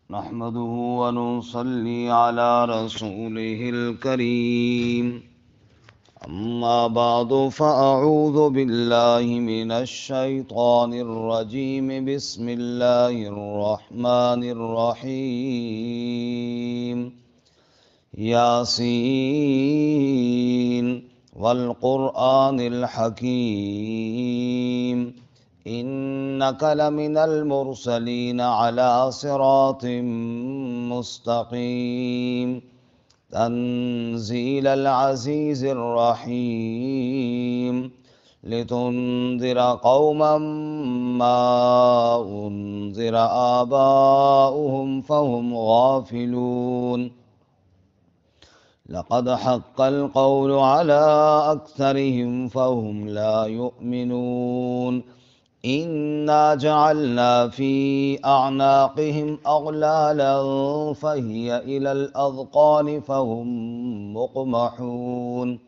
نحمده ونصلي على رسوله الكريم. أما بعد فأعوذ بالله من الشيطان الرجيم. بسم الله الرحمن الرحيم. ياسين والقرآن الحكيم إنك لمن المرسلين على صراط مستقيم تنزيل العزيز الرحيم لتنذر قوما ما أنذر آباؤهم فهم غافلون لقد حق القول على أكثرهم فهم لا يؤمنون إنا جعلنا في أعناقهم أغلالا فهي إلى الأذقان فهم مقمحون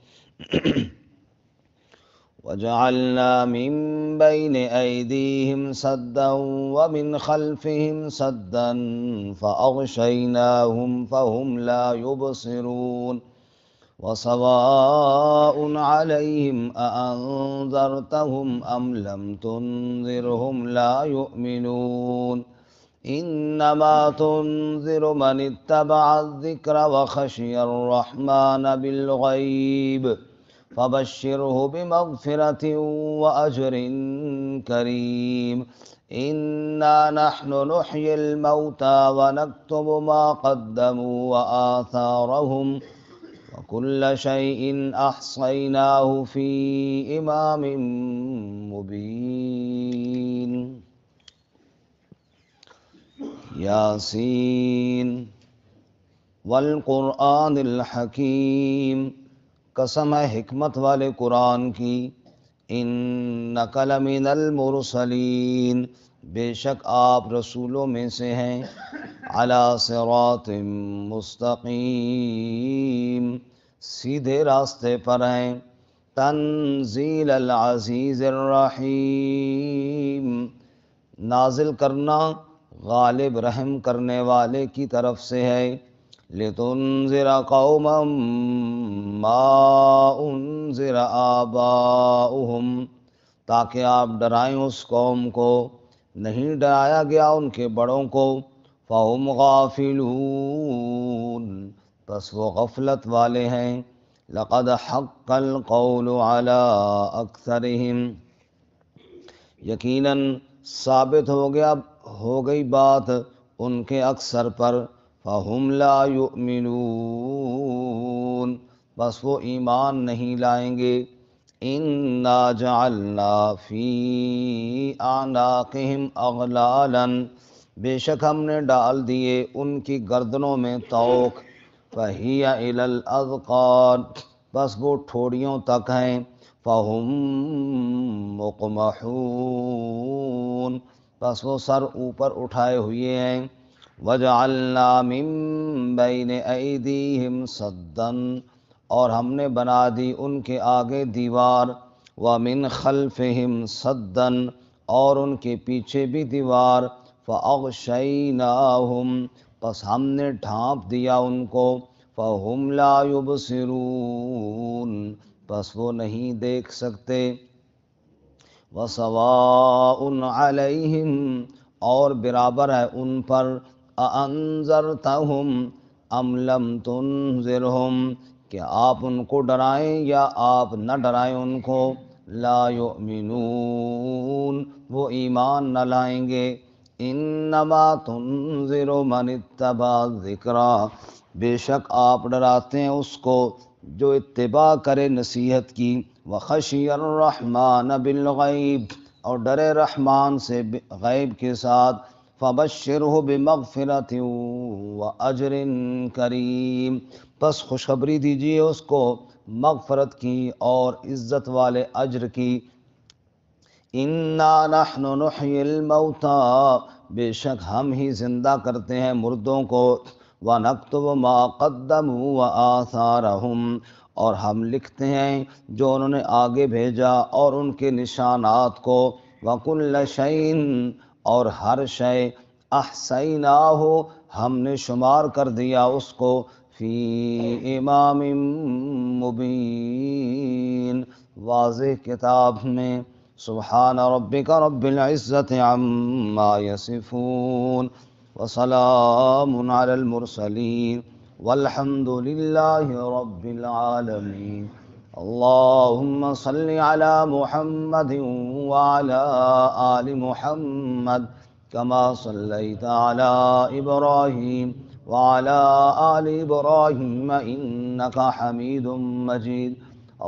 وجعلنا من بين أيديهم سدا ومن خلفهم سدا فأغشيناهم فهم لا يبصرون وسواء عليهم أأنذرتهم أم لم تنذرهم لا يؤمنون إنما تنذر من اتبع الذكر وخشي الرحمن بالغيب فبشره بمغفرة وأجر كريم إنا نحن نحيي الموتى ونكتب ما قدموا وآثارهم وكل شيء أحصيناه في إمام مبين. یاسین والقرآن الحکیم، قسم ہے حکمت والے قرآن کی. انک لمن المرسلین، بے شک آپ رسولوں میں سے ہیں. علی صراط مستقیم، سیدھے راستے پر ہیں. تنزیل العزیز الرحیم، نازل کرنا غالب رحم کرنے والے کی طرف سے ہے. لتنذر قوما ما انذر آباؤہم، تاکہ آپ ڈرائیں اس قوم کو نہیں ڈرایا گیا ان کے بڑوں کو. فہم غافلون، پس وہ غفلت والے ہیں. لقد حق القول علی اکثرہم، یقیناً ثابت ہو گئی بات ان کے اکثر پر. فہم لا یؤمنون، بس وہ ایمان نہیں لائیں گے. انا جعلنا فی اعناقہم اغلالا، بے شک ہم نے ڈال دیے ان کی گردنوں میں طوق. فہی الی الاذقان، بس وہ ٹھوڑیوں تک ہیں. فہم مقمحون، بس وہ سر اوپر اٹھائے ہوئے ہیں. وجعلنا من بین ایدیہم سدا، اور ہم نے بنا دی ان کے آگے دیوار. ومن خلفہم سدا، اور ان کے پیچھے بھی دیوار. فاغشیناہم، پس ہم نے ڈھانپ دیا ان کو. فہم لا یبصرون، پس وہ نہیں دیکھ سکتے. وسواء علیہم، اور برابر ہے ان پر. اانذرتہم ام لم تنذرہم، کہ آپ ان کو ڈرائیں یا آپ نہ ڈرائیں ان کو. لا یؤمنون، وہ ایمان نہ لائیں گے. انما تنذر من اتبع الذکر، بے شک آپ ڈراتے ہیں اس کو جو اتباع کرے نصیحت کی. وخشی الرحمن بالغیب، اور ڈرے رحمان سے غیب کے ساتھ. فبشرہ بمغفرۃ واجر کریم، پس خوشخبری دیجیے اس کو مغفرت کی اور عزت والے اجر کی. انا نحن نحیی الموتى، بے شک ہم ہی زندہ کرتے ہیں مردوں کو. وَنَكْتُبُ مَا قَدَّمُوا وَآثَارَهُمْ، اور ہم لکھتے ہیں جو انہوں نے آگے بھیجا اور ان کے نشانات کو. وَكُلَّ شَيْءٍ، اور ہر شے. احصیناہ ہم نے شمار کر دیا اس کو، فی امام مبین واضح کتاب میں۔ سبحان ربک رب العزت عما یصفون وسلام علی المرسلین والحمد للہ رب العالمین۔ اللہم صل علی محمد وعلی آل محمد كما صليت على إبراهيم وعلى آل إبراهيم إنك حميد مجيد۔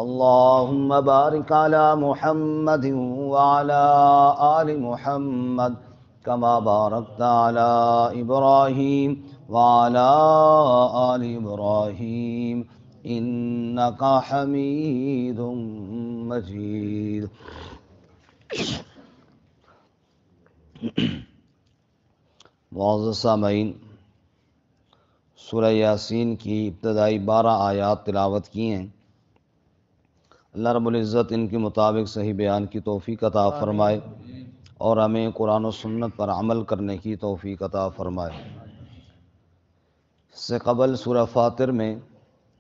اللهم بارك على محمد وعلى آل محمد كما باركت على إبراهيم وعلى آل إبراهيم إنك حميد مجيد۔ معزز سامعین، سورہ یاسین کی ابتدائی 12 آیات تلاوت کی ہیں۔ اللہ رب العزت ان کے مطابق صحیح بیان کی توفیق عطا فرمائے اور ہمیں قرآن و سنت پر عمل کرنے کی توفیق عطا فرمائے۔ اس سے قبل سورہ فاطر میں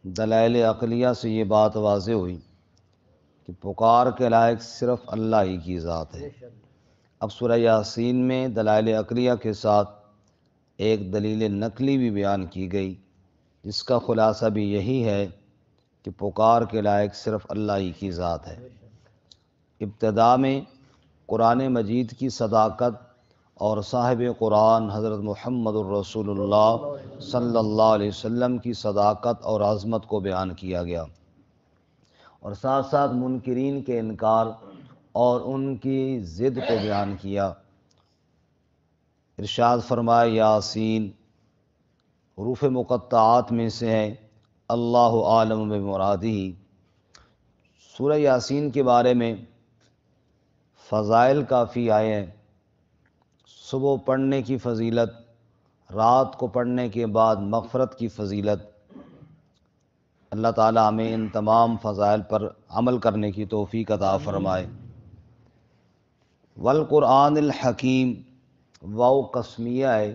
دلائل عقلیہ سے یہ بات واضح ہوئی کہ پکار کے لائق صرف اللہ ہی کی ذات ہے۔ اب سورہ یاسین میں دلائل عقلیہ کے ساتھ ایک دلیل نقلی بھی بیان کی گئی، جس کا خلاصہ بھی یہی ہے کہ پکار کے لائق صرف اللہ ہی کی ذات ہے۔ ابتدا میں قرآن مجید کی صداقت اور صاحب قرآن حضرت محمد الرسول اللہ صلی اللہ علیہ وسلم کی صداقت اور عظمت کو بیان کیا گیا، اور ساتھ ساتھ منکرین کے انکار اور ان کی ضد کو بیان کیا۔ ارشاد فرمایا یاسین حروف مقطعات میں سے ہے، اللہ عالم بمرادہ۔ سورہ یاسین کے بارے میں فضائل کافی آئے ہیں۔ صبح پڑھنے کی فضیلت، رات کو پڑھنے کے بعد مغفرت کی فضیلت۔ اللہ تعالیٰ ہمیں ان تمام فضائل پر عمل کرنے کی توفیق عطا فرمائے۔ والقرآن الحکیم، واو قسمیہ ہے،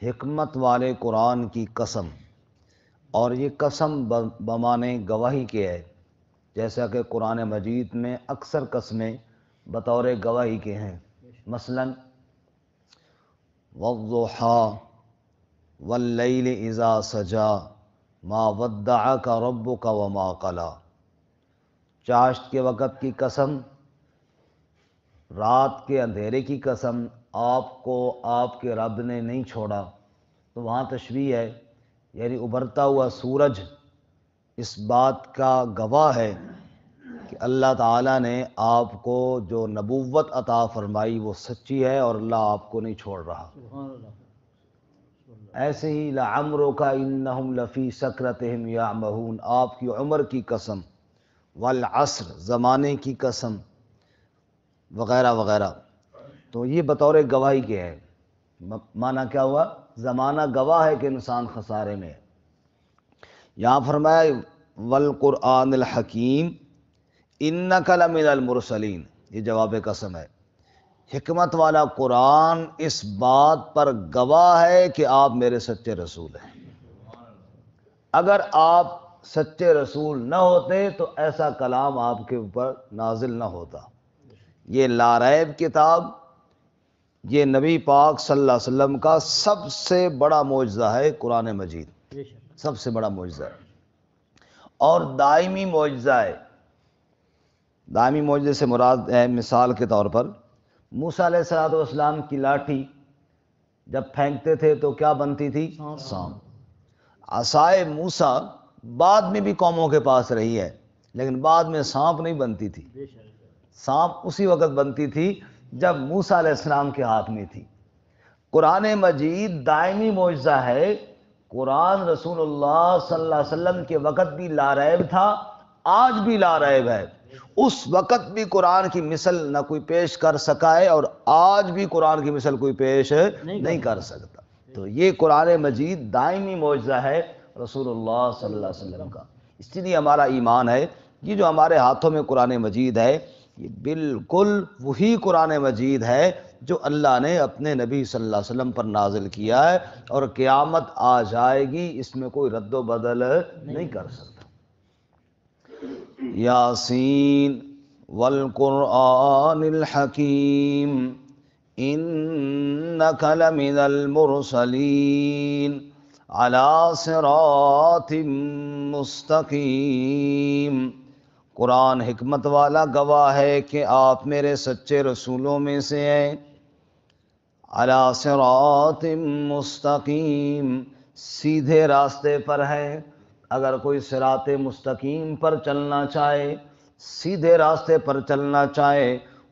حکمت والے قرآن کی قسم، اور یہ قسم بمانے گواہی کے ہے، جیسا کہ قرآن مجید میں اکثر قسمیں بطور گواہی کے ہیں۔ مثلا والضحیٰ واللیل اذا سجا ما ودعک ربک وما قلی، چاشت کے وقت کی قسم، رات کے اندھیرے کی قسم، آپ کو آپ کے رب نے نہیں چھوڑا۔ تو وہاں تشبیہ ہے، یعنی ابھرتا ہوا سورج اس بات کا گواہ ہے کہ اللہ تعالیٰ نے آپ کو جو نبوت عطا فرمائی وہ سچی ہے، اور اللہ آپ کو نہیں چھوڑ رہا۔ ایسے ہی لعمرک انہم لفی سکرتہم یعمہون، آپ کی عمر کی قسم، والعصر زمانے کی قسم، وغیرہ وغیرہ۔ تو یہ بطور گواہی کے ہے۔ معنی کیا ہوا؟ زمانہ گواہ ہے کہ انسان خسارے میں ہے۔ یہاں فرمایا والقرآن الحکیم انک لمن المرسلین، یہ جواب قسم ہے۔ حکمت والا قرآن اس بات پر گواہ ہے کہ آپ میرے سچے رسول ہیں۔ اگر آپ سچے رسول نہ ہوتے تو ایسا کلام آپ کے اوپر نازل نہ ہوتا۔ یہ لاریب کتاب، یہ نبی پاک صلی اللہ علیہ وسلم کا سب سے بڑا معجزہ ہے قرآن مجید، سب سے بڑا معجزہ ہے، اور دائمی معجزہ ہے۔ دائمی معجزے سے مراد ہے، مثال کے طور پر موسیٰ علیہ السلام کی لاٹھی جب پھینکتے تھے تو کیا بنتی تھی؟ سانپ۔ عصائے موسیٰ بعد میں بھی قوموں کے پاس رہی ہے، لیکن بعد میں سانپ نہیں بنتی تھی۔ سانپ اسی وقت بنتی تھی جب موسیٰ علیہ السلام کے ہاتھ میں تھی۔ قرآن مجید دائمی معجزہ ہے۔ قرآن رسول اللہ صلی اللہ علیہ وسلم کے وقت بھی لاریب تھا، آج بھی لاریب ہے۔ اس وقت بھی قرآن کی مثل نہ کوئی پیش کر سکا ہے، اور آج بھی قرآن کی مثل کوئی پیش نہیں کر سکتا۔ تو یہ قرآن مجید دائمی معجزہ ہے رسول اللہ صلی اللہ علیہ وسلم کا۔ اس لیے ہمارا ایمان ہے، یہ جو ہمارے ہاتھوں میں قرآن مجید ہے، یہ بالکل وہی قرآن مجید ہے جو اللہ نے اپنے نبی صلی اللہ علیہ وسلم پر نازل کیا ہے، اور قیامت آ جائے گی، اس میں کوئی رد و بدل نہیں کر سکتا۔ یاسین والقرآن الحکیم انک لمن المرسلین علی صراط مستقیم۔ قرآن حکمت والا گواہ ہے کہ آپ میرے سچے رسولوں میں سے ہیں۔ علی صراط مستقیم، سیدھے راستے پر ہے۔ اگر کوئی صراط مستقیم پر چلنا چاہے، سیدھے راستے پر چلنا چاہے،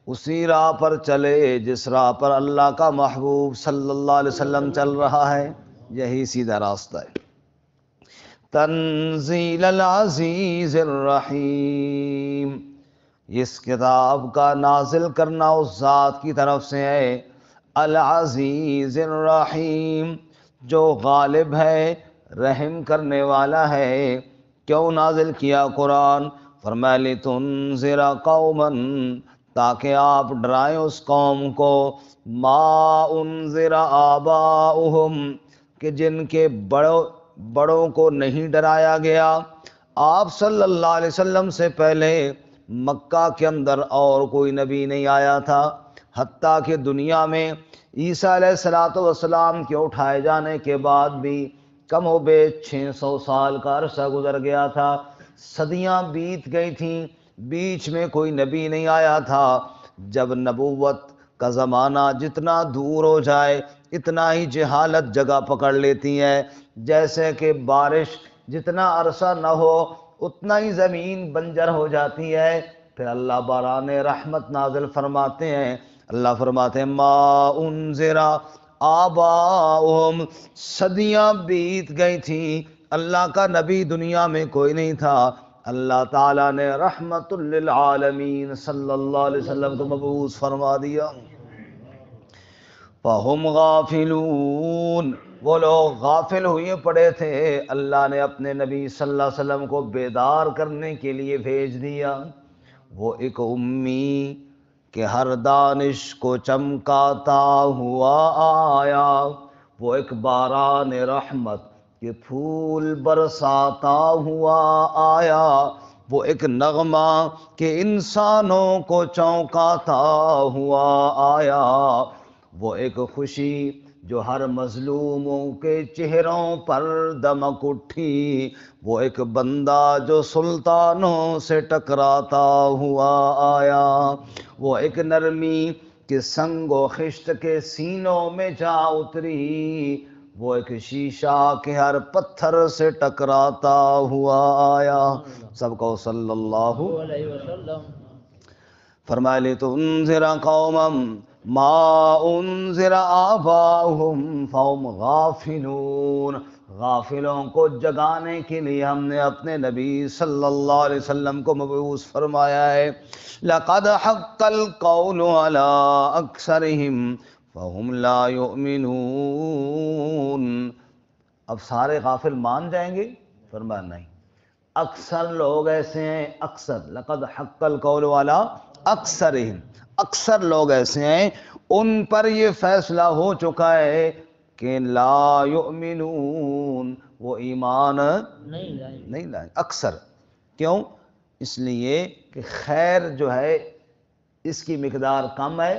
اسی راہ پر چلے جس راہ پر اللہ کا محبوب صلی اللہ علیہ وسلم چل رہا ہے، یہی سیدھا راستہ ہے۔ تنزیل العزیز الرحیم، اس کتاب کا نازل کرنا اس ذات کی طرف سے ہے، العزیز الرحیم، جو غالب ہے، رحم کرنے والا ہے۔ کیوں نازل کیا قرآن؟ فرمایا لتنذر قوما، تاکہ آپ ڈرائیں اس قوم کو، ما انذر آباؤہم، کہ جن کے بڑوں کو نہیں ڈرایا گیا۔ آپ صلی اللہ علیہ وسلم سے پہلے مکہ کے اندر اور کوئی نبی نہیں آیا تھا، حتیٰ کہ دنیا میں عیسیٰ علیہ السلام کے اٹھائے جانے کے بعد بھی کم و بیش 600 سال کا عرصہ گزر گیا تھا، صدیاں بیت گئی تھیں، بیچ میں کوئی نبی نہیں آیا تھا۔ جب نبوت کا زمانہ جتنا دور ہو جائے اتنا ہی جہالت جگہ پکڑ لیتی ہے، جیسے کہ بارش جتنا عرصہ نہ ہو اتنا ہی زمین بنجر ہو جاتی ہے، پھر اللہ باران رحمت نازل فرماتے ہیں۔ اللہ فرماتے ہیں ما انذر آباؤہم، صدیاں بیت گئی تھیں، اللہ کا نبی دنیا میں کوئی نہیں تھا، اللہ تعالیٰ نے رحمت للعالمین صلی اللہ علیہ وسلم کو مبعوث فرما دیا۔ فہم غافلون، وہ لوگ غافل ہوئے پڑے تھے، اللہ نے اپنے نبی صلی اللہ علیہ وسلم کو بیدار کرنے کے لیے بھیج دیا۔ وہ ایک امی کہ ہر دانش کو چمکاتا ہوا آیا، وہ ایک باران رحمت کہ پھول برساتا ہوا آیا، وہ ایک نغمہ کہ انسانوں کو چونکاتا ہوا آیا، وہ ایک خوشی جو ہر مظلوموں کے چہروں پر دمک اٹھی، وہ ایک بندہ جو سلطانوں سے ٹکراتا ہوا آیا، وہ ایک نرمی کہ سنگ و خشت کے سینوں میں جا اتری، وہ ایک شیشہ کہ ہر پتھر سے ٹکراتا ہوا آیا۔ سب کو صلی اللہ علیہ وسلم۔ فرمایا لتنذر قوما ما انذر آباؤہم فہم غافلون، غافلوں کو جگانے کے لیے ہم نے اپنے نبی صلی اللہ علیہ وسلم کو مبعوث فرمایا ہے۔ لقد حق القول علی اکثرہم فہم لا یؤمنون، اب سارے غافل مان جائیں گے؟ فرمایا نہیں، اکثر لوگ ایسے ہیں، اکثر، لقد حق القول علی اکثرہم، اکثر لوگ ایسے ہیں ان پر یہ فیصلہ ہو چکا ہے کہ لا یؤمنون، وہ ایمان نہیں لائیں، اکثر۔ کیوں؟ اس لیے کہ خیر جو ہے اس کی مقدار کم ہے،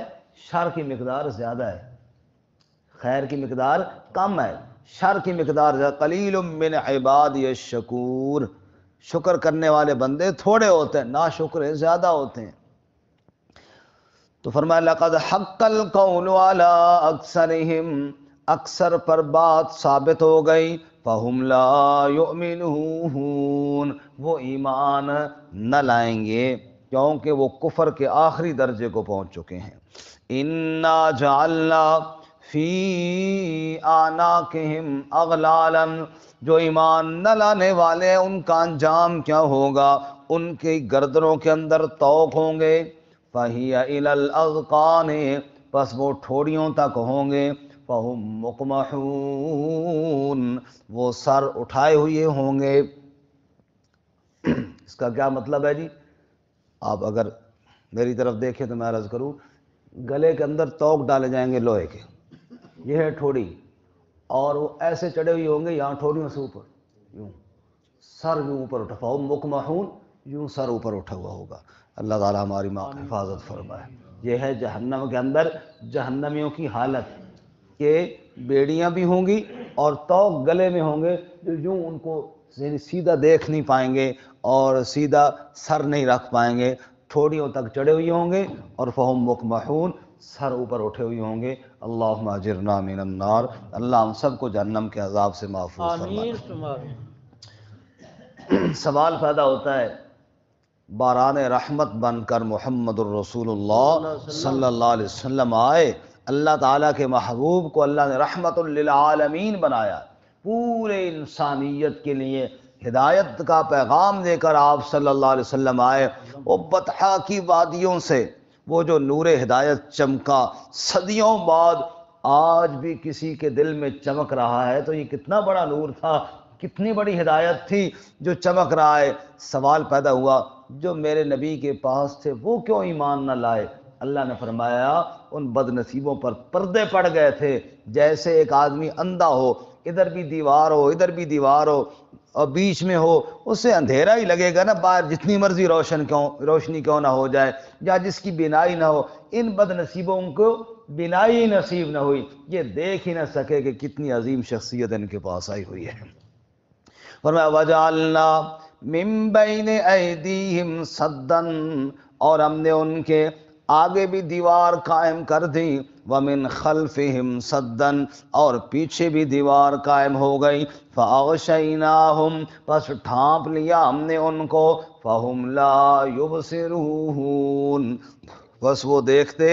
شر کی مقدار زیادہ ہے، خیر کی مقدار کم ہے، شر کی مقدار زیادہ۔ قلیل من عبادی الشکور، شکر کرنے والے بندے تھوڑے ہوتے ہیں، ناشکر زیادہ ہوتے ہیں۔ تو فرمایا لقد حق القول علی اکثرہم، اکثر پر بات ثابت ہو گئی، فہم لا یؤمنون، وہ ایمان نہ لائیں گے، کیونکہ وہ کفر کے آخری درجے کو پہنچ چکے ہیں۔ انا جعلنا فی اعناقہم اغلالا، جو ایمان نہ لانے والے ہیں ان کا انجام کیا ہوگا؟ ان کی گردنوں کے اندر طوق ہوں گے، فَهِيَ إِلَى الْأَذْقَانِ، پس وہ ٹھوڑیوں تک ہوں گے، فَهُمْ مُقْمَحُونَ، وہ سر اٹھائے ہوئے ہوں گے۔ اس کا کیا مطلب ہے جی؟ آپ اگر میری طرف دیکھے تو میں عرض کروں، گلے کے اندر توق ڈالے جائیں گے لوہے کے، یہ ہے ٹھوڑی، اور وہ ایسے چڑھے ہوئے ہوں گے یہاں ٹھوڑیوں سے اوپر، یوں سر یوں اوپر اٹھا، فہم مکمحون، یوں سر اوپر اٹھا ہوا ہوگا۔ اللہ تعالیٰ ہماری حفاظت فرمائے۔ یہ ہے جہنم کے اندر جہنمیوں کی حالت، کہ بیڑیاں بھی ہوں گی اور توق گلے میں ہوں گے جو یوں ان کو سیدھا دیکھ نہیں پائیں گے اور سیدھا سر نہیں رکھ پائیں گے، ٹھوڑیوں تک چڑھے ہوئے ہوں گے اور فہم مکمحون، سر اوپر اٹھے ہوئے ہوں گے۔ اللہم اجرنا من النار، اللہ ہم سب کو جہنم کے عذاب سے محفوظ فرمائے۔ سوال پیدا ہوتا ہے، باران رحمت بن کر محمد الرسول اللہ صلی اللہ علیہ وسلم آئے، اللہ تعالیٰ کے محبوب کو اللہ نے رحمت للعالمین بنایا، پورے انسانیت کے لیے ہدایت کا پیغام دے کر آپ صلی اللہ علیہ وسلم آئے۔ وہ بطحا کی وادیوں سے وہ جو نور ہدایت چمکا، صدیوں بعد آج بھی کسی کے دل میں چمک رہا ہے، تو یہ کتنا بڑا نور تھا، کتنی بڑی ہدایت تھی جو چمک رہا ہے۔ سوال پیدا ہوا، جو میرے نبی کے پاس تھے وہ کیوں ایمان نہ لائے؟ اللہ نے فرمایا ان بد نصیبوں پر پردے پڑ گئے تھے، جیسے ایک آدمی اندھا ہو، ادھر بھی دیوار ہو ادھر بھی دیوار ہو اور بیچ میں ہو، اسے اندھیرا ہی لگے گا نا، باہر جتنی مرضی روشنی کیوں نہ ہو جائے، یا جس کی بینائی نہ ہو۔ ان بد نصیبوں کو بینائی نصیب نہ ہوئی، یہ دیکھ ہی نہ سکے کہ کتنی عظیم شخصیت ان کے پاس آئی ہوئی ہے۔ فرمایا وجعلنا من بین ایدیہم سدا، اور ہم نے ان کے آگے بھی دیوار قائم کر دی، ومن خلفہم سدا، اور پیچھے بھی دیوار قائم ہو گئی، فاغشیناہم، بس ڈھانپ لیا ہم نے ان کو، فہم لا یبصرون، بس وہ دیکھتے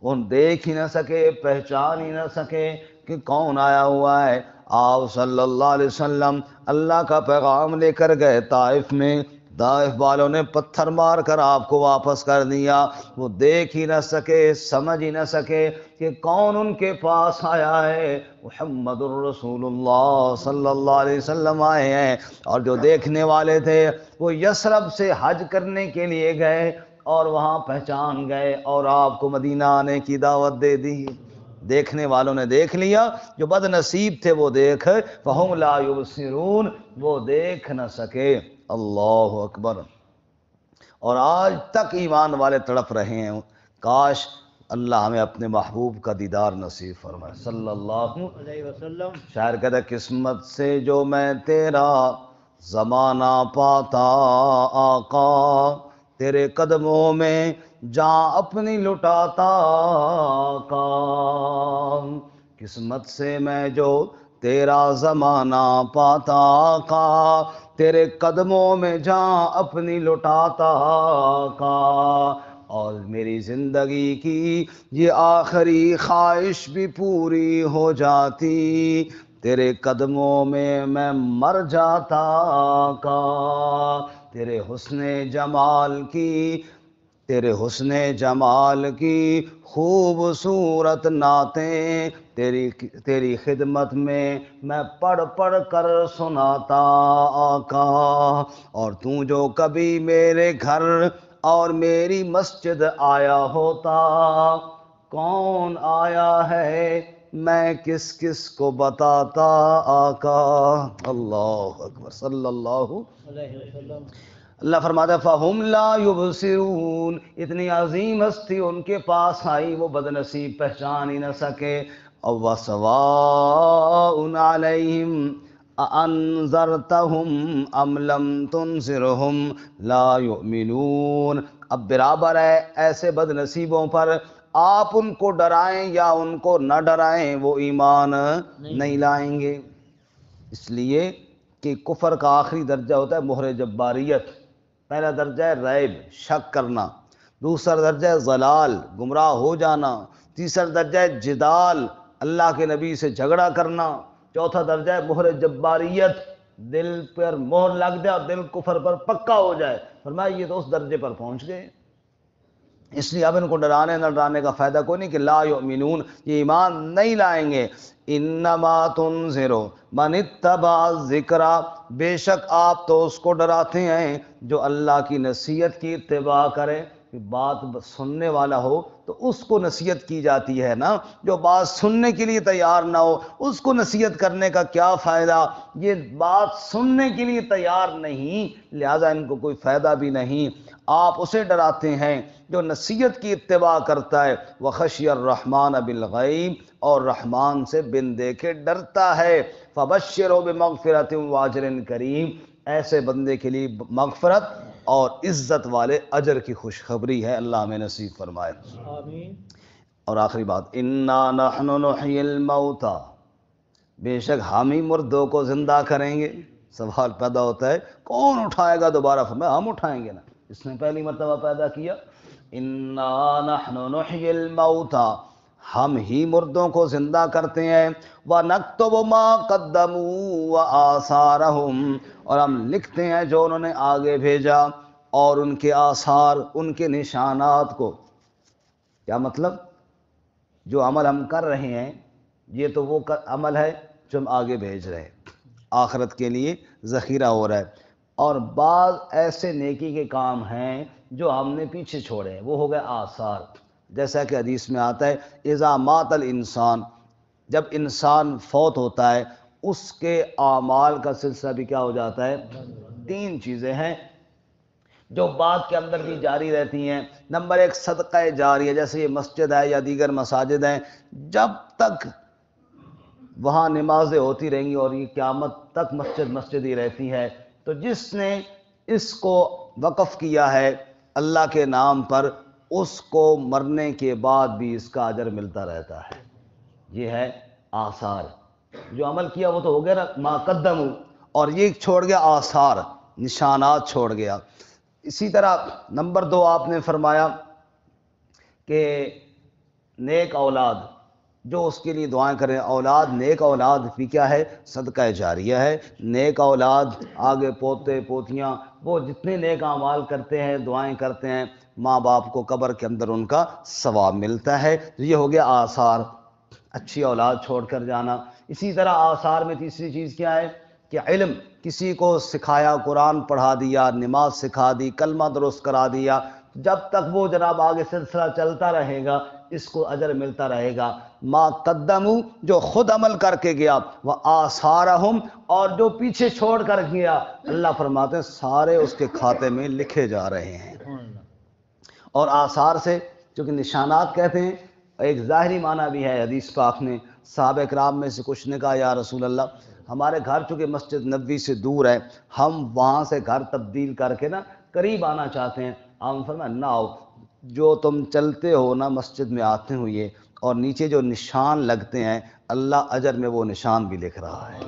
ان دیکھ ہی نہ سکے، پہچان ہی نہ سکے کہ کون آیا ہوا ہے۔ آپ صلی اللہ علیہ وسلم اللہ کا پیغام لے کر گئے طائف میں، طائف والوں نے پتھر مار کر آپ کو واپس کر دیا، وہ دیکھ ہی نہ سکے، سمجھ ہی نہ سکے کہ کون ان کے پاس آیا ہے۔ محمد الرسول اللہ صلی اللہ علیہ وسلم آئے ہیں، اور جو دیکھنے والے تھے وہ یثرب سے حج کرنے کے لیے گئے اور وہاں پہچان گئے اور آپ کو مدینہ آنے کی دعوت دے دی۔ دیکھنے والوں نے دیکھ لیا، جو بد نصیب تھے وہ دیکھ، فہم لا یبصرون، وہ دیکھ نہ سکے۔ اللہ اکبر۔ اور آج تک ایمان والے تڑپ رہے ہیں، کاش اللہ ہمیں اپنے محبوب کا دیدار نصیب فرمائے صلی اللہ علیہ وسلم۔ شاعر کہتا ہے قسمت سے جو میں تیرا زمانہ پاتا آقا، تیرے قدموں میں جاں اپنی لٹاتا آقا، قسمت سے میں جو تیرا زمانہ پاتا آقا، تیرے قدموں میں جاں اپنی لٹاتا آقا، اور میری زندگی کی یہ آخری خواہش بھی پوری ہو جاتی، تیرے قدموں میں میں مر جاتا آقا، تیرے حسن جمال کی خوبصورت نعتیں تیری خدمت میں پڑھ پڑھ کر سناتا آقا، اور تو جو کبھی میرے گھر اور میری مسجد آیا ہوتا، کون آیا ہے میں کس کس کو بتاتا آقا۔ اللہ اکبر صلی اللہ علیہ وسلم۔ اللہ فرماتا ہے فَهُمْ لَا يُبْصِرُونَ، اتنی عظیم ہستی ان کے پاس آئی، وہ بد نصیب پہچان ہی نہ سکے۔ وَسَوَاءٌ عَلَيْهِمْ أَأَنذَرْتَهُمْ أَمْ لَمْ تُنذِرْهُمْ لَا يُؤْمِنُونَ، اب برابر ہے ایسے بد نصیبوں پر آپ ان کو ڈرائیں یا ان کو نہ ڈرائیں، وہ ایمان نہیں لائیں گے۔ اس لیے کہ کفر کا آخری درجہ ہوتا ہے مہر جباریت، پہلا درجہ ہے ریب، شک کرنا، دوسرا درجہ ہے ضلال، گمراہ ہو جانا، تیسرا درجہ ہے جدال، اللہ کے نبی سے جھگڑا کرنا، چوتھا درجہ ہے مہر جباریت، دل پر مہر لگ جائے اور دل کفر پر پکا ہو جائے۔ فرمایا یہ تو اس درجے پر پہنچ گئے۔ اس لیے اب ان کو ڈرانے نہ ڈرانے کا فائدہ کوئی نہیں کہ لا یؤمنون، یہ ایمان نہیں لائیں گے۔ انما تنذر من اتبع الذکر، بے شک آپ تو اس کو ڈراتے ہیں جو اللہ کی نصیحت کی اتباع کرے۔ بات سننے والا ہو تو اس کو نصیحت کی جاتی ہے نا، جو بات سننے کے لیے تیار نہ ہو اس کو نصیحت کرنے کا کیا فائدہ؟ یہ بات سننے کے لیے تیار نہیں، لہذا ان کو کوئی فائدہ بھی نہیں۔ آپ اسے ڈراتے ہیں جو نصیحت کی اتباع کرتا ہے، وخشی الرحمن بالغیب، اور رحمان سے بن دیکھے ڈرتا ہے۔ فبشرہ بمغفرۃ واجر کریم، ایسے بندے کے لیے مغفرت اور عزت والے اجر کی خوشخبری ہے، اللہ ہمیں نصیب فرمائے آمین۔ اور آخری بات، انا نحن نحیی الموتى، بے شک ہم ہی مردوں کو زندہ کریں گے۔ سوال پیدا ہوتا ہے کون اٹھائے گا دوبارہ؟ فرمایا ہم اٹھائیں گے نا، اس نے پہلی مرتبہ پیدا کیا۔ انا نحن نحیی الموتى، ہم ہی مردوں کو زندہ کرتے ہیں۔ وَنَكْتُبُ مَا قَدَّمُوا وَآثَارَهُمْ، اور ہم لکھتے ہیں جو انہوں نے آگے بھیجا اور ان کے آثار، ان کے نشانات کو۔ کیا مطلب؟ جو عمل ہم کر رہے ہیں یہ تو وہ عمل ہے جو ہم آگے بھیج رہے ہیں، آخرت کے لیے ذخیرہ ہو رہا ہے، اور بعض ایسے نیکی کے کام ہیں جو ہم نے پیچھے چھوڑے ہیں، وہ ہو گئے آثار۔ جیسا کہ حدیث میں آتا ہے اذا مات الانسان، جب انسان فوت ہوتا ہے اس کے اعمال کا سلسلہ بھی کیا ہو جاتا ہے؟ تین چیزیں ہیں جو بعد کے اندر بھی جاری رہتی ہیں۔ نمبر ایک صدقہ جاریہ، جیسے یہ مسجد ہے یا دیگر مساجد ہیں، جب تک وہاں نمازیں ہوتی رہیں گی اور یہ قیامت تک مسجد ہی رہتی ہے، تو جس نے اس کو وقف کیا ہے اللہ کے نام پر، اس کو مرنے کے بعد بھی اس کا اجر ملتا رہتا ہے۔ یہ ہے آثار، جو عمل کیا وہ تو ہو گیا نا ما قدموا، اور یہ چھوڑ گیا آثار، نشانات چھوڑ گیا۔ اسی طرح نمبر دو آپ نے فرمایا کہ نیک اولاد، جو اس کے لیے دعائیں کریں۔ اولاد، نیک اولاد بھی کیا ہے؟ صدقہ جاریہ ہے۔ نیک اولاد، آگے پوتے پوتیاں، وہ جتنے نیک اعمال کرتے ہیں، دعائیں کرتے ہیں، ماں باپ کو قبر کے اندر ان کا ثواب ملتا ہے۔ یہ ہو گیا آثار، اچھی اولاد چھوڑ کر جانا۔ اسی طرح آثار میں تیسری چیز کیا ہے کہ علم، کسی کو سکھایا، قرآن پڑھا دیا، نماز سکھا دی، کلمہ درست کرا دیا، جب تک وہ جناب آگے سلسلہ چلتا رہے گا اس کو اجر ملتا رہے گا۔ ما قدموا، جو خود عمل کر کے گیا، وہ آثارہم، اور جو پیچھے چھوڑ کر گیا، اللہ فرماتے ہیں سارے اس کے کھاتے میں لکھے جا رہے ہیں۔ اور آثار سے چونکہ نشانات کہتے ہیں، ایک ظاہری معنی بھی ہے۔ حدیث پاک میں صحابہ کرام میں سے کچھ نے کہا یا رسول اللہ، ہمارے گھر چونکہ مسجد نبوی سے دور ہے، ہم وہاں سے گھر تبدیل کر کے نا قریب آنا چاہتے ہیں۔ ہم فرمایا نہ آؤ، جو تم چلتے ہو نا مسجد میں آتے ہوئے، اور نیچے جو نشان لگتے ہیں اللہ اجر میں وہ نشان بھی لکھ رہا ہے۔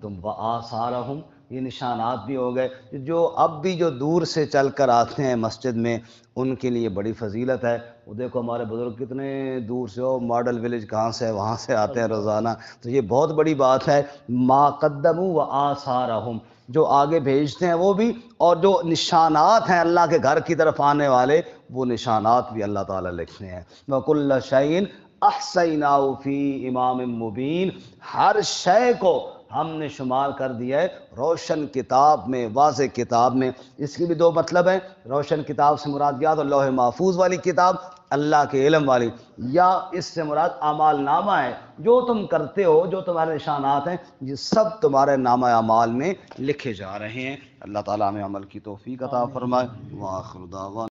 تم وآثارہم، یہ نشانات بھی ہو گئے۔ جو اب بھی جو دور سے چل کر آتے ہیں مسجد میں ان کے لیے بڑی فضیلت ہے۔ وہ دیکھو ہمارے بزرگ کتنے دور سے ہو، ماڈل ولیج کہاں سے ہے، وہاں سے آتے ہیں روزانہ، تو یہ بہت بڑی بات ہے۔ ما قدموا وآثارہم، جو آگے بھیجتے ہیں وہ بھی، اور جو نشانات ہیں اللہ کے گھر کی طرف آنے والے، وہ نشانات بھی اللہ تعالیٰ لکھتے ہیں۔ وَكُلَّ شَيْءٍ أَحْصَيْنَاهُ فِي إِمَامٍ مُبِينٍ، ہر شے کو ہم نے شمار کر دیا ہے روشن کتاب میں، واضح کتاب میں۔ اس کی بھی دو مطلب ہیں، روشن کتاب سے مراد یا تو لوح محفوظ والی کتاب اللہ کے علم والی، یا اس سے مراد اعمال نامہ ہے۔ جو تم کرتے ہو، جو تمہارے نشانات ہیں، یہ سب تمہارے نامہ اعمال میں لکھے جا رہے ہیں۔ اللہ تعالیٰ ہمیں عمل کی توفیق عطا فرمائے۔ وآخر دعوانا